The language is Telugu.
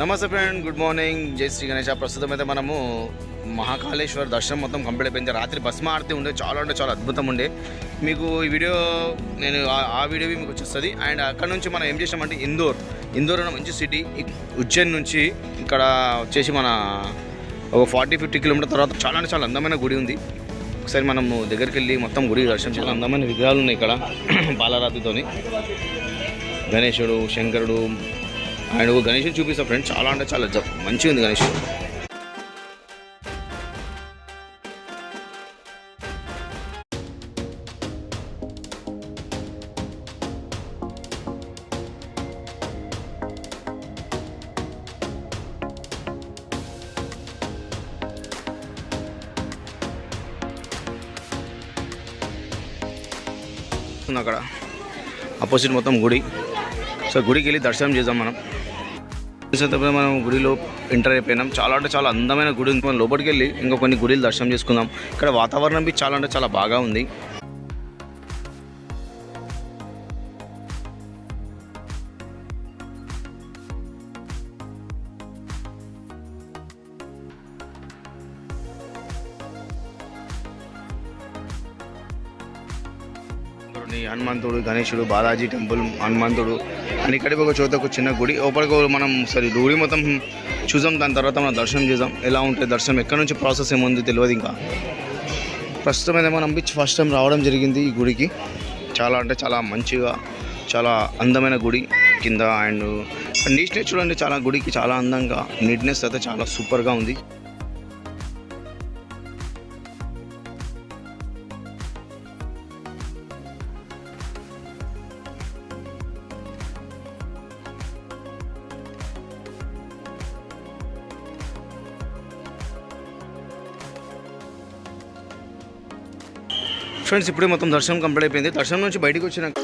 నమస్తే ఫ్రెండ్, గుడ్ మార్నింగ్, జై శ్రీ గణేష. ప్రస్తుతం అయితే మనము మహాకాళేశ్వర దర్శనం మొత్తం కంప్లీట్ అయిపోయింది. రాత్రి భస్మ ఆరతి ఉండే, చాలా అంటే చాలా అద్భుతం ఉండే. మీకు ఈ వీడియో నేను ఆ వీడియో మీకు వచ్చేస్తుంది. అండ్ అక్కడ నుంచి మనం ఏం చేసామంటే ఇందోర్ అనే మంచి సిటీ. ఉజ్జయిన్ నుంచి ఇక్కడ వచ్చేసి మన ఒక 40-50 కిలోమీటర్ తర్వాత చాలా అంటే చాలా అందమైన గుడి ఉంది. ఒకసారి మనము దగ్గరికి వెళ్ళి మొత్తం గుడి దర్శనం. చాలా అందమైన విగ్రహాలు ఉన్నాయి ఇక్కడ పాలరాతితోని. గణేశుడు, శంకరుడు అండ్ గణేశుడు చూపిస్తా ఫ్రెండ్స్. చాలా అంటే చాలా మంచిగా ఉంది గణేశుడు. అక్కడ ఆపోజిట్ మొత్తం గుడి. సో గుడికి వెళ్ళి దర్శనం చేద్దాం మనం. మనం గుడిలో ఎంటర్ అయిపోయినాం. చాలా అంటే చాలా అందమైన గుడి ఉంది. మనం లోపలికి వెళ్ళి ఇంకా కొన్ని గుడిలు దర్శనం చేసుకుందాం. ఇక్కడ వాతావరణం చాలా అంటే చాలా బాగా ఉంది. హనుమంతుడు, గణేశుడు, బాలాజీ టెంపుల్, హనుమంతుడు అండ్ ఇక్కడ ఒక చోట ఒక చిన్న గుడి. లోపలికి మనం సరే గుడి మొత్తం చూసాం. దాని తర్వాత మనం దర్శనం చేద్దాం. ఎలా ఉంటుంది దర్శనం, ఎక్కడి నుంచి ప్రాసెస్ ఏముంది తెలియదు. ఇంకా ప్రస్తుతం అయితే మనం ఫస్ట్ టైం రావడం జరిగింది ఈ గుడికి. చాలా అంటే చాలా మంచిగా, చాలా అందమైన గుడి కింద. అండ్ నీట్నెస్ చూడండి, చాలా గుడికి చాలా అందంగా నీట్నెస్ అయితే చాలా సూపర్గా ఉంది. ఫ్రెండ్స్ ఇప్పుడే మొత్తం దర్శనం కంప్లీట్ అయిపోయింది. దర్శనం నుంచి బయటకు వచ్చినాక